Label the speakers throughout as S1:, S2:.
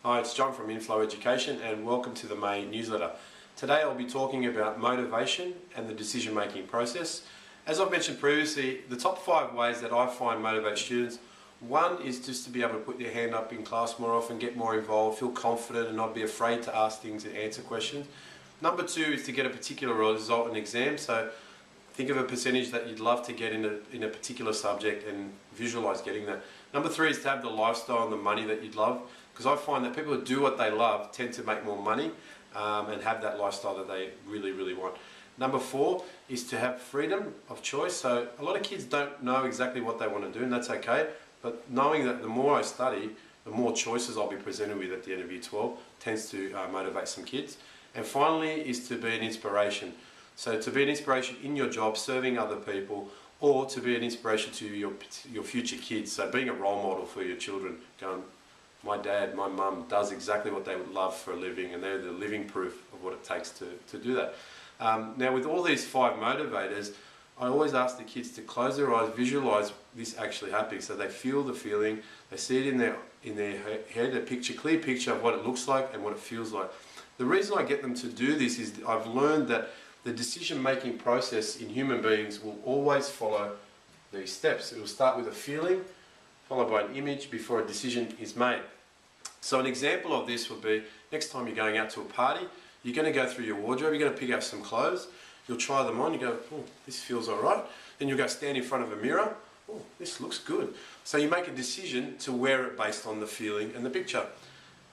S1: Hi, it's John from Inflow Education and welcome to the May newsletter. Today I'll be talking about motivation and the decision-making process. As I've mentioned previously, the top 5 ways that I find motivate students. One is just to be able to put your hand up in class more often, get more involved, feel confident and not be afraid to ask things and answer questions. Number 2 is to get a particular result in an exam. So think of a percentage that you'd love to get in a particular subject and visualize getting that. Number 3 is to have the lifestyle and the money that you'd love, because I find that people who do what they love tend to make more money and have that lifestyle that they really want. Number 4 is to have freedom of choice. So a lot of kids don't know exactly what they want to do, and that's okay, but knowing that the more I study, the more choices I'll be presented with at the end of Year 12 tends to motivate some kids. And finally is to be an inspiration. So to be an inspiration in your job, serving other people, or to be an inspiration to your future kids. So being a role model for your children, going, my dad, my mum does exactly what they would love for a living, and they're the living proof of what it takes to do that. Now with all these 5 motivators, I always ask the kids to close their eyes, visualize this actually happening, so they feel the feeling, they see it in their head, a clear picture of what it looks like and what it feels like. The reason I get them to do this is I've learned that the decision-making process in human beings will always follow these steps. It will start with a feeling, followed by an image before a decision is made. So an example of this would be, next time you're going out to a party, you're going to go through your wardrobe, you're going to pick up some clothes, you'll try them on, you go, oh, this feels alright. Then you'll go stand in front of a mirror, oh, this looks good. So you make a decision to wear it based on the feeling and the picture.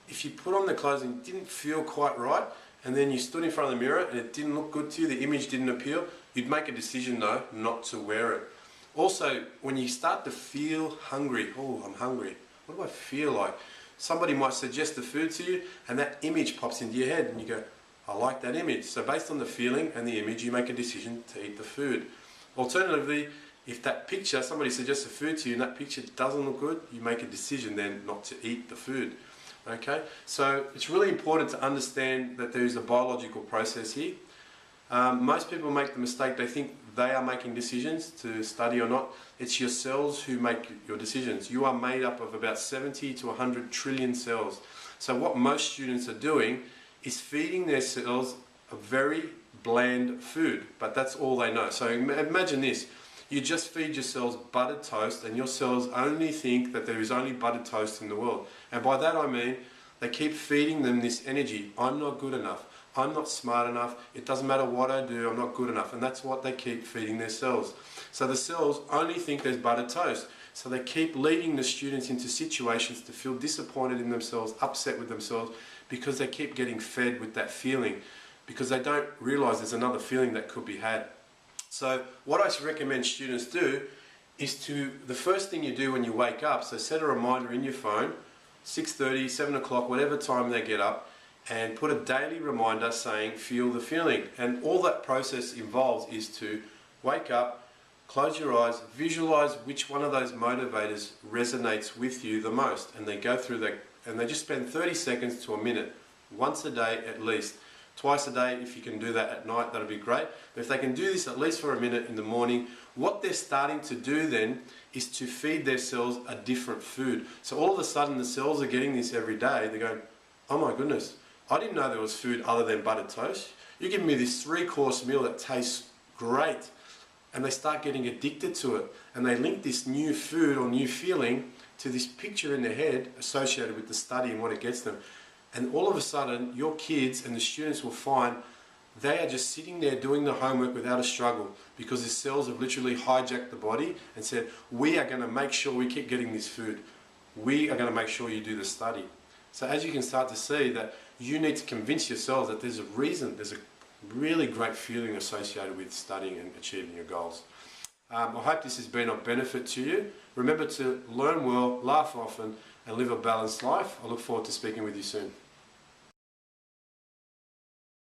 S1: If you put on the clothes and it didn't feel quite right, and then you stood in front of the mirror and it didn't look good to you, the image didn't appeal, you'd make a decision though not to wear it. Also, when you start to feel hungry, oh, I'm hungry, what do I feel like? Somebody might suggest the food to you and that image pops into your head and you go, I like that image. So based on the feeling and the image, you make a decision to eat the food. Alternatively, if that picture, somebody suggests a food to you and that picture doesn't look good, you make a decision then not to eat the food. Okay, so it's really important to understand that there is a biological process here. Most people make the mistake, they think they are making decisions to study or not. It's your cells who make your decisions. You are made up of about 70 to 100 trillion cells. So what most students are doing is feeding their cells a very bland food, but that's all they know. So imagine this, you just feed your cells buttered toast and your cells only think that there is only buttered toast in the world. And by that I mean, they keep feeding them this energy, I'm not good enough, I'm not smart enough, it doesn't matter what I do, I'm not good enough. And that's what they keep feeding their cells. So the cells only think there's buttered toast. So they keep leading the students into situations to feel disappointed in themselves, upset with themselves, because they keep getting fed with that feeling, because they don't realize there's another feeling that could be had. So what I recommend students do is the first thing you do when you wake up, so set a reminder in your phone, 6:30, 7 o'clock, whatever time they get up, and put a daily reminder saying feel the feeling. And all that process involves is to wake up, close your eyes, visualize which one of those motivators resonates with you the most, and they go through that, and they just spend 30 seconds to a minute, once a day at least. Twice a day, if you can do that at night, that'll be great. But if they can do this at least for a minute in the morning, what they're starting to do then is to feed their cells a different food. So all of a sudden the cells are getting this every day. They're going, oh my goodness, I didn't know there was food other than buttered toast. You're giving me this 3-course meal that tastes great. And they start getting addicted to it. And they link this new food or new feeling to this picture in their head associated with the study and what it gets them. And all of a sudden, your kids and the students will find they are just sitting there doing the homework without a struggle, because the cells have literally hijacked the body and said, we are going to make sure we keep getting this food. We are going to make sure you do the study. So as you can start to see that you need to convince yourselves that there's a reason, there's a really great feeling associated with studying and achieving your goals. I hope this has been of benefit to you. Remember to learn well, laugh often, and live a balanced life. I look forward to speaking with you soon.